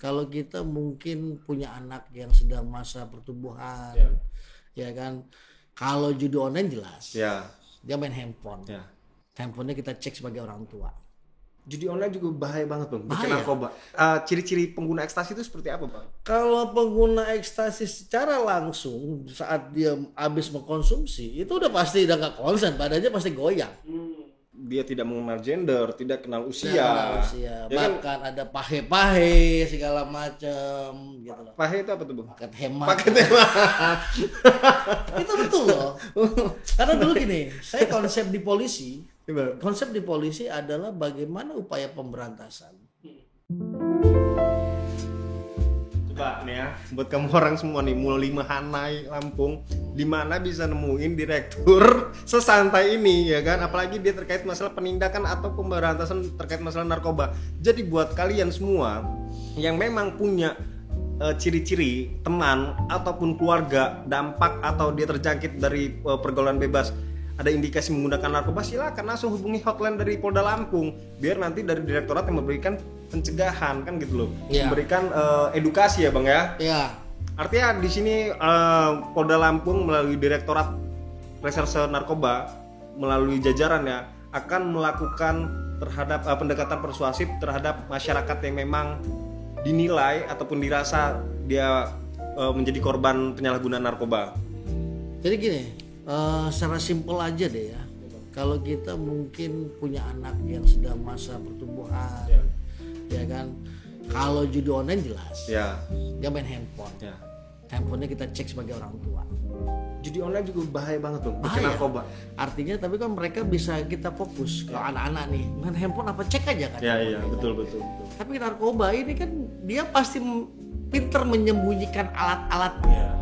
kalau kita mungkin punya anak yang sedang masa pertumbuhan, ya kan. Kalau judi online jelas, dia main handphone. Handphonenya kita cek sebagai orang tua. Judi online juga bahaya banget bang, bikin Bahaya. narkoba. Ciri-ciri pengguna ekstasi itu seperti apa bang? Kalau pengguna ekstasi secara langsung saat dia habis mengkonsumsi, itu udah pasti udah nggak konsen, badannya pasti goyang. Dia tidak mengenal gender, tidak kenal usia. Ya kan? bahkan ada pahe-pahe segala macam gitu loh. Pahe itu apa tuh bang? Paket hemat. Paket hemat. Itu betul loh. Karena dulu gini, saya konsep di polisi. Gimana? Konsep di polisi adalah bagaimana upaya pemberantasan. Coba nih ya, buat kamu orang semua nih, mulai Hanai, Lampung, di mana bisa nemuin direktur sesantai ini ya kan? Apalagi dia terkait masalah penindakan atau pemberantasan terkait masalah narkoba. Jadi buat kalian semua yang memang punya ciri-ciri teman ataupun keluarga dampak atau dia terjangkit dari pergaulan bebas, ada indikasi menggunakan narkoba, silakan langsung hubungi hotline dari Polda Lampung biar nanti dari direktorat yang memberikan pencegahan kan gitu loh, memberikan edukasi ya bang ya. Iya. Artinya di sini Polda Lampung melalui Direktorat Reserse Narkoba melalui jajarannya akan melakukan terhadap pendekatan persuasif terhadap masyarakat yang memang dinilai ataupun dirasa dia menjadi korban penyalahgunaan narkoba. Jadi gini, secara simpel aja deh ya. Kalau kita mungkin punya anak yang sedang masa pertumbuhan, ya kan. Kalau judi online jelas, dia main handphone. Handphonenya kita cek sebagai orang tua. Judi online juga bahaya banget tuh, bikin Bahaya. narkoba. Artinya tapi kan mereka bisa kita fokus. Kalau anak-anak nih main handphone apa cek aja kan. Iya betul. Tapi narkoba ini kan dia pasti pinter menyembunyikan alat-alatnya.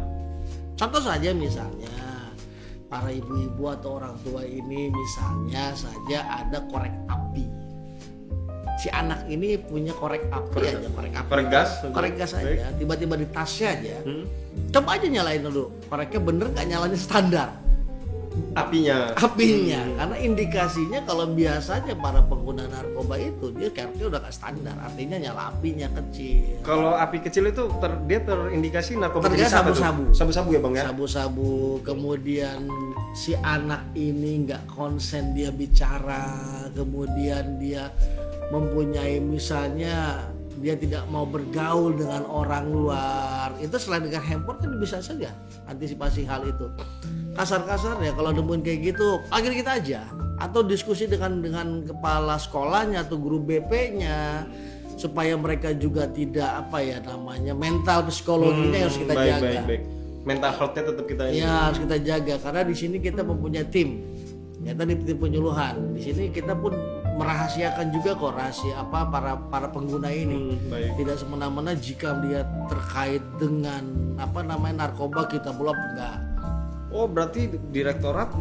Contoh saja misalnya para ibu-ibu atau orang tua ini misalnya saja ada korek api. Si anak ini punya korek api aja, korek gas aja, tiba-tiba di tasnya aja. Coba aja nyalain dulu, koreknya bener nggak nyalanya standar Apinya, karena indikasinya kalau biasanya para pengguna narkoba itu dia koreknya udah nggak standar, artinya nyala apinya kecil. Kalau api kecil itu dia terindikasi narkoba jenis apa tuh? Sabu-sabu ya bang ya? Sabu-sabu, kemudian si anak ini nggak konsen dia bicara, kemudian dia mempunyai misalnya dia tidak mau bergaul dengan orang luar, itu selain dengan handphone kan bisa saja antisipasi hal itu. Kasar-kasar ya kalau nemuin kayak gitu panggil kita aja atau diskusi dengan kepala sekolahnya atau guru BP-nya supaya mereka juga tidak mental psikologinya harus kita jaga. Baik. Mental health-nya tetap kita harus kita jaga karena di sini kita mempunyai tim. Ya tadi tim penyuluhan. Di sini kita pun merahasiakan juga kok rahasia para pengguna ini. Tidak semena-mena jika dia terkait dengan narkoba kita belum enggak. Oh berarti direktorat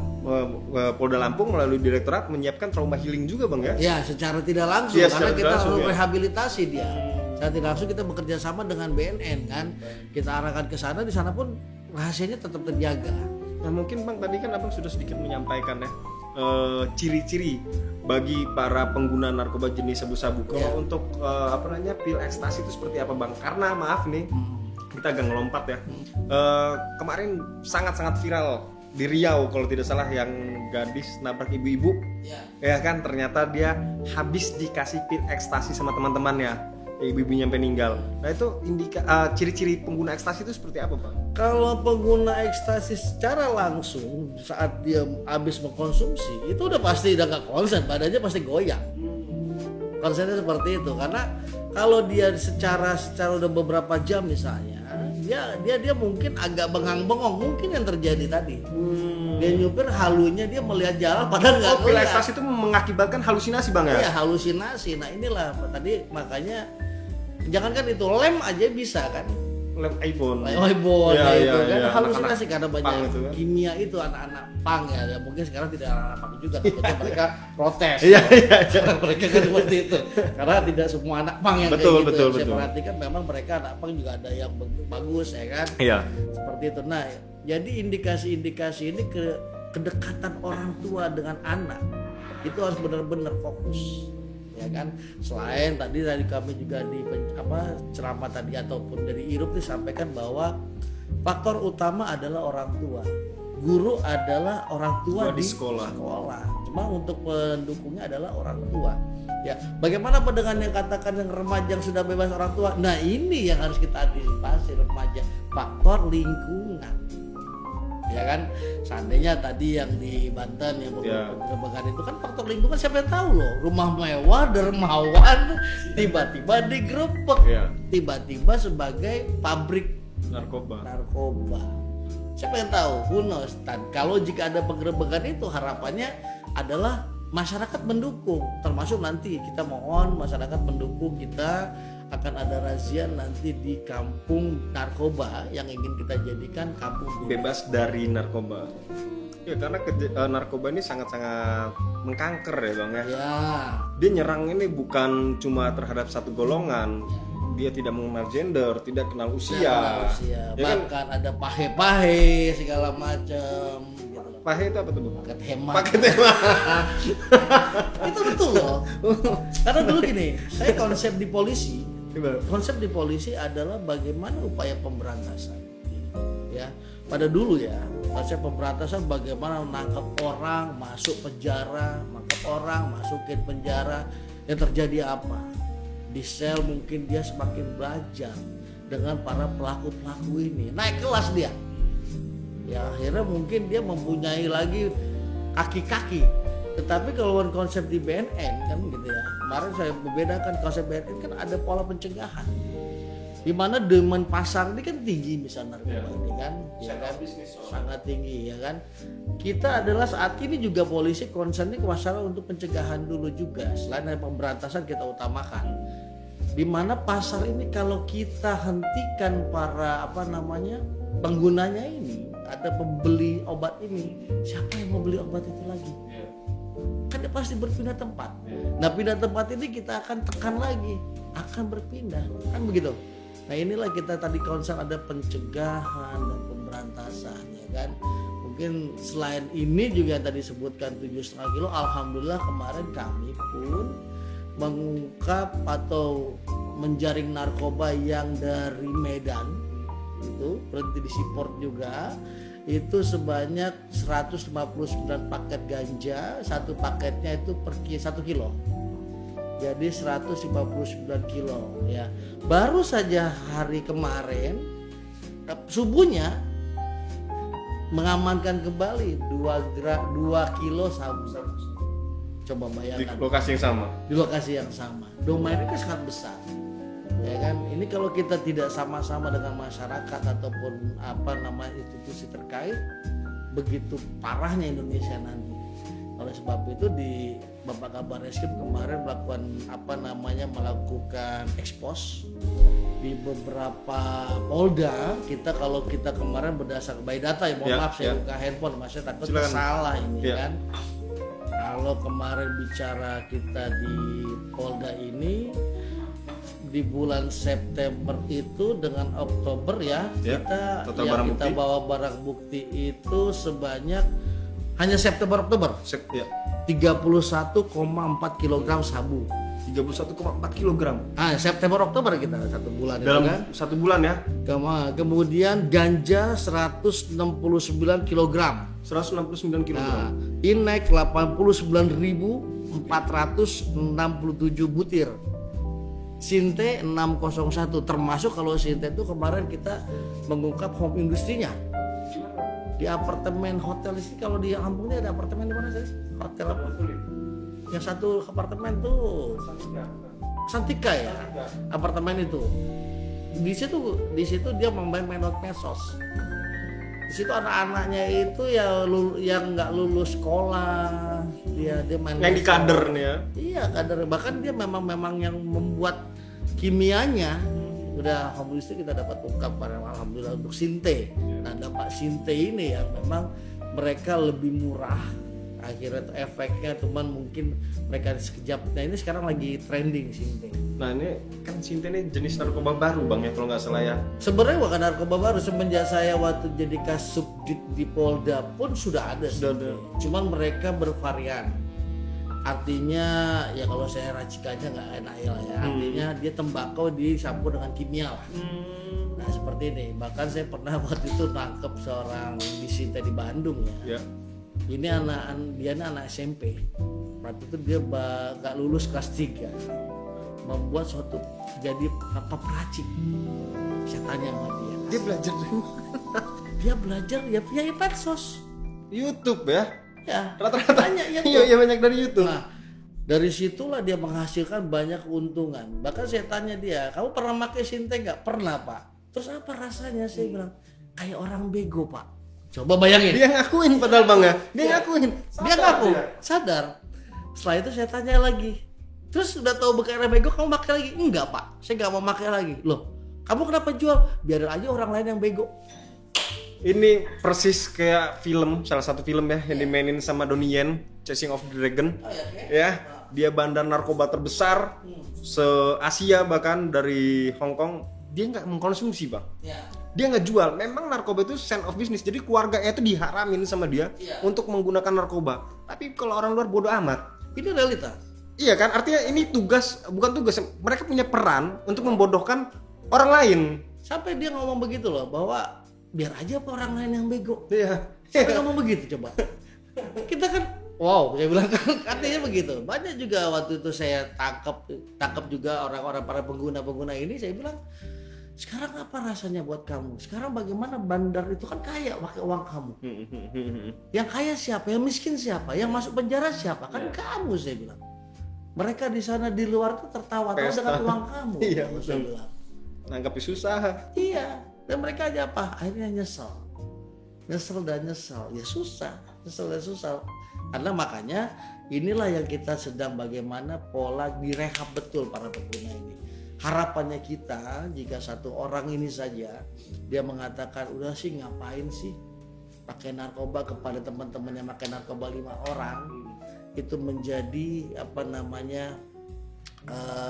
Polda Lampung melalui direktorat menyiapkan trauma healing juga bang ya? Ya secara tidak langsung karena kita harus rehabilitasi dia. Secara tidak langsung kita bekerja sama dengan BNN kan. Kita arahkan ke sana, di sana pun rahasianya tetap terjaga. Nah mungkin bang tadi kan abang sudah sedikit menyampaikan ya ciri-ciri bagi para pengguna narkoba jenis sabu-sabu. Kalau untuk pil ekstasi itu seperti apa bang? Karena maaf nih kita agak ngelompat ya. Kemarin sangat-sangat viral di Riau kalau tidak salah yang gadis nabrak ibu-ibu. Ya kan ternyata dia habis dikasih pil ekstasi sama teman-temannya. Ibu-ibunya sampai meninggal. Nah itu ciri-ciri pengguna ekstasi itu seperti apa bang? Kalau pengguna ekstasi secara langsung saat dia habis mengkonsumsi itu udah pasti udah nggak konsen, badannya pasti goyang. Konsennya seperti itu karena kalau dia secara udah beberapa jam misalnya dia mungkin agak bengang-bengong mungkin yang terjadi tadi. Dia nyupir halunya dia melihat jalan padahal nggak pil ekstasi itu mengakibatkan halusinasi bang ya? Iya halusinasi. Nah inilah tadi makanya jangankan itu lem aja bisa kan, lem iPhone kan halusinasi karena banyak itu kan? kimia itu anak-anak pang ya mungkin sekarang tidak anak-anak pang juga takutnya mereka protes. Mereka kan seperti itu karena tidak semua anak pang yang betul. Saya perhatikan memang mereka anak pang juga ada yang bagus ya kan. Seperti itu. Nah jadi indikasi-indikasi ini kedekatan orang tua dengan anak itu harus benar-benar fokus ya kan. Selain tadi kami juga di ceramah tadi ataupun dari Irup disampaikan bahwa faktor utama adalah orang tua. Guru adalah orang tua di sekolah. Cuma untuk pendukungnya adalah orang tua. Ya, bagaimana dengan yang katakan yang remaja yang sudah bebas orang tua? Nah, ini yang harus kita antisipasi remaja, faktor lingkungan. Ya kan, seandainya tadi yang di Banten yang penggerebekan itu kan faktor lingkungan, siapa yang tahu loh, rumah mewah dermawan tiba-tiba digerebek, tiba-tiba sebagai pabrik narkoba. Siapa yang tahu? Who knows? Dan kalau jika ada penggerebekan itu harapannya adalah masyarakat mendukung, termasuk nanti kita mohon masyarakat mendukung, kita akan ada razia nanti di kampung narkoba yang ingin kita jadikan kampung bebas dari narkoba. Ya karena narkoba ini sangat-sangat mengkanker ya Bang ya. Dia nyerang ini bukan cuma terhadap satu golongan. Dia tidak mengenal gender, tidak kenal usia. Ya bahkan kan? Ada pahe-pahe segala macam. Pahe itu apa tuh? Paket hemat. Itu betul loh. Karena dulu gini, saya konsep di polisi adalah bagaimana upaya pemberantasan. Ya, pada dulu ya konsep pemberantasan bagaimana menangkap orang masuk penjara, masukin penjara. Yang terjadi apa? Di sel mungkin dia semakin belajar dengan para pelaku-pelaku ini, naik kelas dia. Ya akhirnya mungkin dia mempunyai lagi kaki-kaki. Tetapi kalau konsep di BNN kan gitu ya, kemarin saya membedakan konsep BNN kan ada pola pencegahan, di mana demand pasar ini kan tinggi misalnya narkoba ini kan, sangat tinggi ya kan. Kita adalah saat ini juga polisi concernnya ke masalah untuk pencegahan dulu juga, selain dari pemberantasan kita utamakan. Di mana pasar ini kalau kita hentikan para penggunanya ini, ada pembeli obat ini, siapa yang mau beli obat itu lagi? Kan dia pasti berpindah tempat. Nah pindah tempat ini kita akan tekan lagi, akan berpindah, kan begitu. Nah inilah kita tadi concern ada pencegahan dan pemberantasan ya kan. Mungkin selain ini juga yang tadi sebutkan 7,5 kilo, alhamdulillah kemarin kami pun mengungkap atau menjaring narkoba yang dari Medan itu berhenti di Siport juga, itu sebanyak 159 paket ganja, satu paketnya itu per 1 kilo, jadi 159 kilo ya. Baru saja hari kemarin subuhnya mengamankan kembali 2 kilo sabu-sabu. Coba bayangkan di lokasi yang sama. Domainnya kan sangat besar. Ya kan? Ini kalau kita tidak sama-sama dengan masyarakat ataupun institusi terkait, begitu parahnya Indonesia nanti. Oleh sebab itu di Bapak Kabar Reskrim kemarin melakukan ekspos di beberapa Polda. Kalau kita kemarin berdasarkan by data ya, mohon maaf saya buka handphone, masih takut salah ini kan. Kalau kemarin bicara kita di Polda ini di bulan September itu dengan Oktober kita bawa barang bukti itu sebanyak hanya September 31,4 kg sabu. 31,4 kg. September Oktober kita satu bulan dalam itu kan. Satu bulan ya. Kemudian ganja 169 kg. 169 kg. Inek 89.467 butir. Sinte 601, termasuk kalau Sinte itu kemarin kita mengungkap home industrinya. Di apartemen hotel ini, kalau di Lampung ini ada apartemen di mana sih? Hotel apa? Yang satu apartemen tuh Santika ya. Apartemen itu. Di situ dia main medsos. Di situ anak-anaknya itu yang nggak lulus sekolah, dia main yang di kader nih ya. Iya, kader. Bahkan dia memang yang membuat kimianya. Udah home industry kita dapat ungkap alhamdulillah untuk Sinte. Nah, dampak Sinte ini ya memang mereka lebih murah. Akhirnya itu efeknya cuman mungkin mereka sekejap. Nah, ini sekarang lagi trending Sinte. Nah, ini kan Sinte ini jenis narkoba baru Bang ya, kalau nggak salah ya. Sebenarnya bukan narkoba baru, semenjak saya waktu jadi Kasubdit di Polda pun sudah ada. Cuman mereka bervarian. Artinya ya kalau saya racikannya nggak enak ya, artinya dia tembakau dicampur dengan kimia lah. Nah seperti ini, bahkan saya pernah waktu itu nangkep seorang disita di Bandung ya. Ini dia anak SMP, waktu itu dia nggak lulus kelas 3, membuat suatu jadi peracik. Saya tanya sama Dia belajar dari mana? Dia belajar ya via medsos, YouTube ya. Ya, Rata-rata banyak ya. Iya banyak dari YouTube. Nah, dari situlah dia menghasilkan banyak keuntungan. Bahkan saya tanya dia, kamu pernah pakai Sinteng nggak? Pernah Pak. Terus apa rasanya? Saya bilang kayak orang bego Pak. Coba bayangin. Dia ngakuin padahal Bang ya. Dia ngakuin. Dia ngaku, sadar. Setelah itu saya tanya lagi. Terus udah tahu bekas bego, kamu pakai lagi? Enggak Pak, saya nggak mau pakai lagi. Loh, kamu kenapa jual? Biarin aja orang lain yang bego. Ini persis kayak film, salah satu film ya yang dimainin sama Donnie Yen, Chasing of the Dragon. Ya, dia bandar narkoba terbesar se-Asia bahkan dari Hong Kong. Dia nggak mengkonsumsi Bang. Dia nggak jual. Memang narkoba itu sense of business. Jadi keluarganya itu diharamin sama dia untuk menggunakan narkoba. Tapi kalau orang luar bodoh amat. Ini realita. Iya kan, artinya ini bukan tugas. Mereka punya peran untuk membodohkan orang lain. Sampai dia ngomong begitu loh, bahwa biar aja apa orang lain yang bego. Iya. Siapa ngomong begitu coba? Kita kan wow, saya bilang kan artinya begitu. Banyak juga waktu itu saya tangkap juga orang-orang para pengguna ini, saya bilang, sekarang apa rasanya buat kamu? Sekarang bagaimana bandar itu kan kaya pakai uang kamu. Yang kaya siapa? Yang miskin siapa? Yang masuk penjara siapa? Kan kamu, saya bilang. Mereka di sana di luar tuh tertawa-tawa dengan uang kamu. Iya, saya bilang. Nangkapi susah. Iya. Dan mereka aja apa? Akhirnya nyesel dan nyesel. Ya susah, nyesel dan susah. Karena makanya inilah yang kita sedang bagaimana pola direhab betul para pengguna ini. Harapannya kita jika satu orang ini saja dia mengatakan udah sih ngapain sih pakai narkoba kepada teman-teman yang pakai narkoba 5 orang, itu menjadi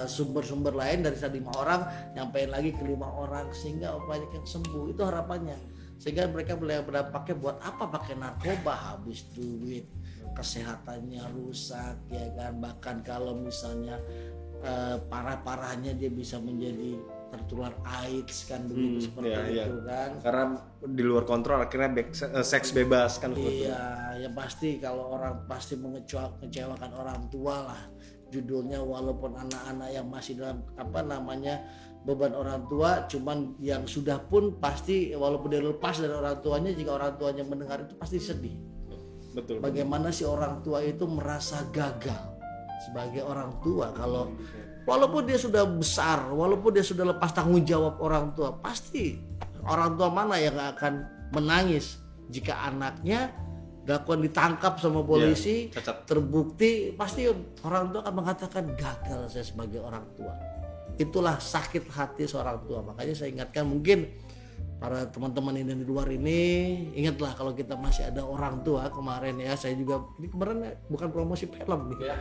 sumber-sumber lain dari 5 orang nyampein lagi ke 5 orang sehingga banyak yang sembuh. Itu harapannya, sehingga mereka boleh berdampaknya buat apa pakai narkoba, habis duit, kesehatannya rusak ya kan. Bahkan kalau misalnya parah-parahnya dia bisa menjadi tertular AIDS kan, begitu seperti itu kan, karena di luar kontrol akhirnya seks bebas kan. Iya ya pasti kalau orang pasti mengecewakan orang tua lah judulnya, walaupun anak-anak yang masih dalam beban orang tua, cuman yang sudah pun pasti walaupun dia lepas dari orang tuanya, jika orang tuanya mendengar itu pasti sedih. Betul. Bagaimana si orang tua itu merasa gagal sebagai orang tua, kalau walaupun dia sudah besar, walaupun dia sudah lepas tanggung jawab orang tua, pasti orang tua mana yang akan menangis jika anaknya ditangkap sama polisi, terbukti, pasti orang tua akan mengatakan gagal saya sebagai orang tua. Itulah sakit hati seorang tua. Makanya saya ingatkan, mungkin para teman-teman ini di luar ini, ingatlah kalau kita masih ada orang tua. Kemarin ya saya juga, ini kemarin bukan promosi film nih,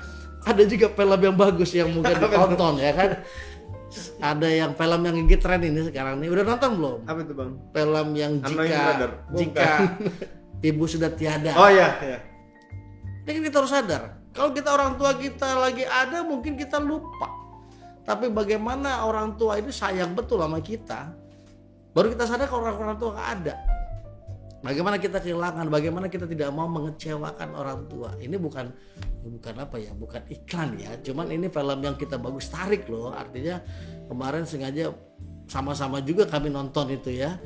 ada juga film yang bagus yang mungkin ditonton ya kan. Ada yang film yang lagi tren ini sekarang nih, udah nonton belum? Apa itu Bang? Film yang jika ibu sudah tiada. Oh iya. Jadi kita harus sadar, kalau kita orang tua kita lagi ada, mungkin kita lupa. Tapi bagaimana orang tua itu sayang betul sama kita, baru kita sadar kalau orang tua gak ada. Bagaimana kita kehilangan, bagaimana kita tidak mau mengecewakan orang tua. Ini bukan iklan ya, cuman ini film yang kita bagus tarik loh. Artinya kemarin sengaja sama-sama juga kami nonton itu ya.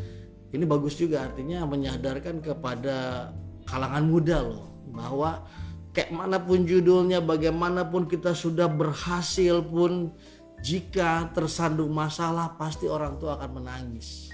Ini bagus juga, artinya menyadarkan kepada kalangan muda loh, bahwa kayak manapun judulnya, bagaimanapun kita sudah berhasil pun, jika tersandung masalah pasti orang tua akan menangis.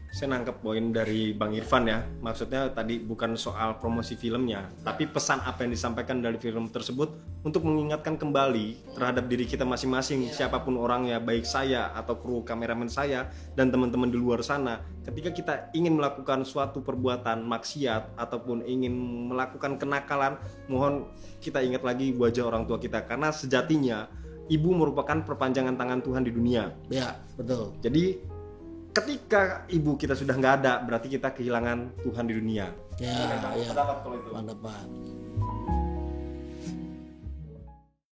Saya nangkep poin dari Bang Irfan ya. Maksudnya tadi bukan soal promosi filmnya, tapi pesan apa yang disampaikan dari film tersebut untuk mengingatkan kembali terhadap diri kita masing-masing, siapapun orangnya, baik saya atau kru kameramen saya dan teman-teman di luar sana. Ketika kita ingin melakukan suatu perbuatan maksiat ataupun ingin melakukan kenakalan, mohon kita ingat lagi wajah orang tua kita, karena sejatinya ibu merupakan perpanjangan tangan Tuhan di dunia. Ya, betul. Jadi ketika ibu kita sudah nggak ada, berarti kita kehilangan Tuhan di dunia. Ya. Pendapat kalau itu. Pendapat.